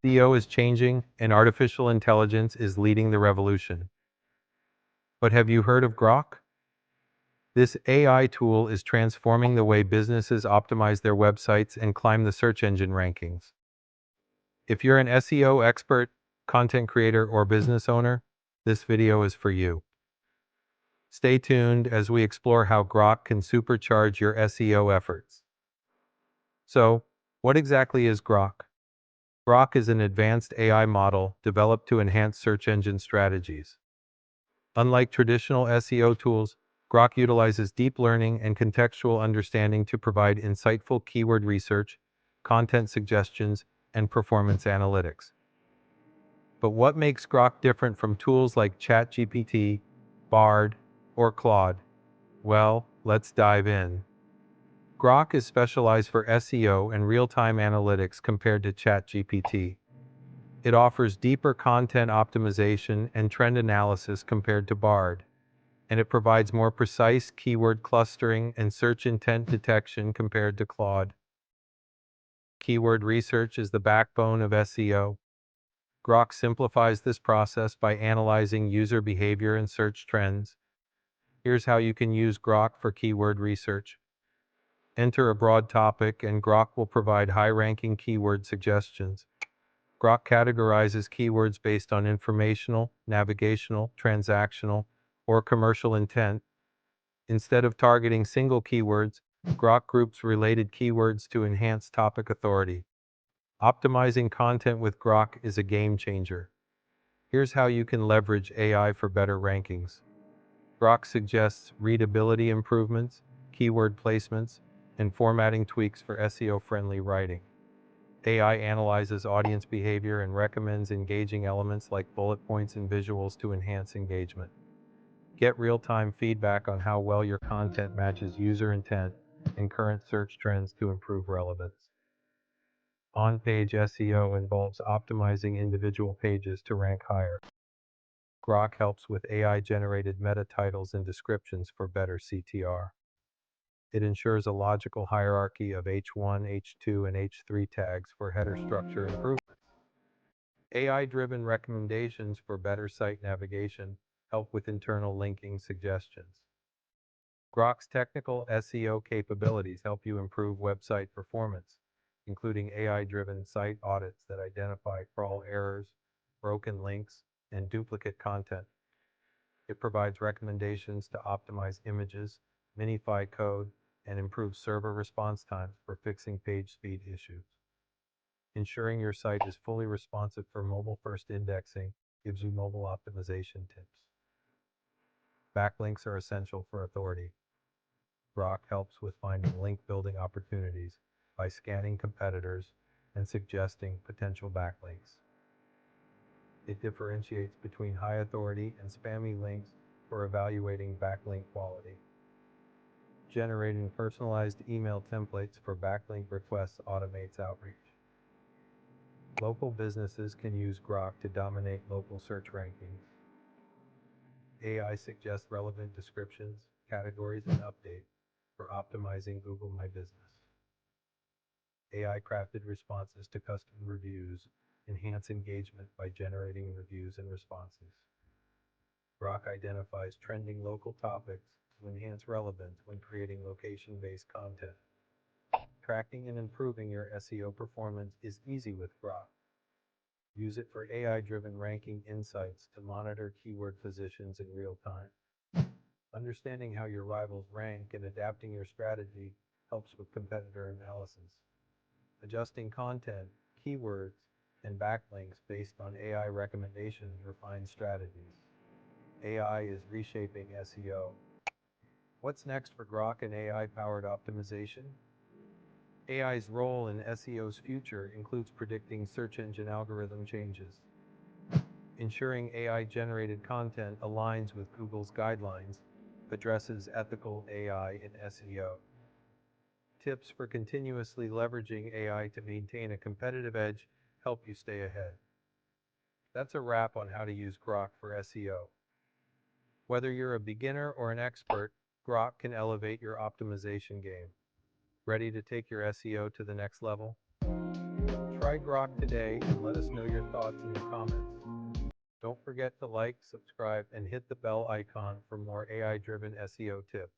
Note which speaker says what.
Speaker 1: SEO is changing, and artificial intelligence is leading the revolution. But have you heard of Grok? This AI tool is transforming the way businesses optimize their websites and climb the search engine rankings. If you're an SEO expert, content creator, or business owner, this video is for you. Stay tuned as we explore how Grok can supercharge your SEO efforts. So, what exactly is Grok? Grok is an advanced AI model developed to enhance search engine strategies. Unlike traditional SEO tools, Grok utilizes deep learning and contextual understanding to provide insightful keyword research, content suggestions, and performance analytics. But what makes Grok different from tools like ChatGPT, Bard, or Claude? Well, let's dive in. Grok is specialized for SEO and real-time analytics compared to ChatGPT. It offers deeper content optimization and trend analysis compared to Bard, and it provides more precise keyword clustering and search intent detection compared to Claude. Keyword research is the backbone of SEO. Grok simplifies this process by analyzing user behavior and search trends. Here's how you can use Grok for keyword research. Enter a broad topic and Grok will provide high-ranking keyword suggestions. Grok categorizes keywords based on informational, navigational, transactional, or commercial intent. Instead of targeting single keywords, Grok groups related keywords to enhance topic authority. Optimizing content with Grok is a game changer. Here's how you can leverage AI for better rankings. Grok suggests readability improvements, keyword placements, and formatting tweaks for SEO-friendly writing. AI analyzes audience behavior and recommends engaging elements like bullet points and visuals to enhance engagement. Get real-time feedback on how well your content matches user intent and current search trends to improve relevance. On-page SEO involves optimizing individual pages to rank higher. Grok helps with AI-generated meta titles and descriptions for better CTR. It ensures a logical hierarchy of H1, H2, and H3 tags for header structure improvements. AI-driven recommendations for better site navigation help with internal linking suggestions. Grok's technical SEO capabilities help you improve website performance, including AI-driven site audits that identify crawl errors, broken links, and duplicate content. It provides recommendations to optimize images, minify code, and improve server response times for fixing page speed issues. Ensuring your site is fully responsive for mobile-first indexing gives you mobile optimization tips. Backlinks are essential for authority. Grok helps with finding link-building opportunities by scanning competitors and suggesting potential backlinks. It differentiates between high authority and spammy links for evaluating backlink quality. Generating personalized email templates for backlink requests automates outreach. Local businesses can use Grok to dominate local search rankings. AI suggests relevant descriptions, categories, and updates for optimizing Google My Business. AI-crafted responses to custom reviews enhance engagement by generating reviews and responses. Grok identifies trending local topics to enhance relevance when creating location-based content. Tracking and improving your SEO performance is easy with Grok. Use it for AI-driven ranking insights to monitor keyword positions in real time. Understanding how your rivals rank and adapting your strategy helps with competitor analysis. Adjusting content, keywords, and backlinks based on AI recommendations refines strategies. AI is reshaping SEO. What's next for Grok and AI-powered optimization? AI's role in SEO's future includes predicting search engine algorithm changes. Ensuring AI-generated content aligns with Google's guidelines, addresses ethical AI in SEO. Tips for continuously leveraging AI to maintain a competitive edge help you stay ahead. That's a wrap on how to use Grok for SEO. Whether you're a beginner or an expert, Grok can elevate your optimization game. Ready to take your SEO to the next level? Try Grok today and let us know your thoughts in the comments. Don't forget to like, subscribe, and hit the bell icon for more AI-driven SEO tips.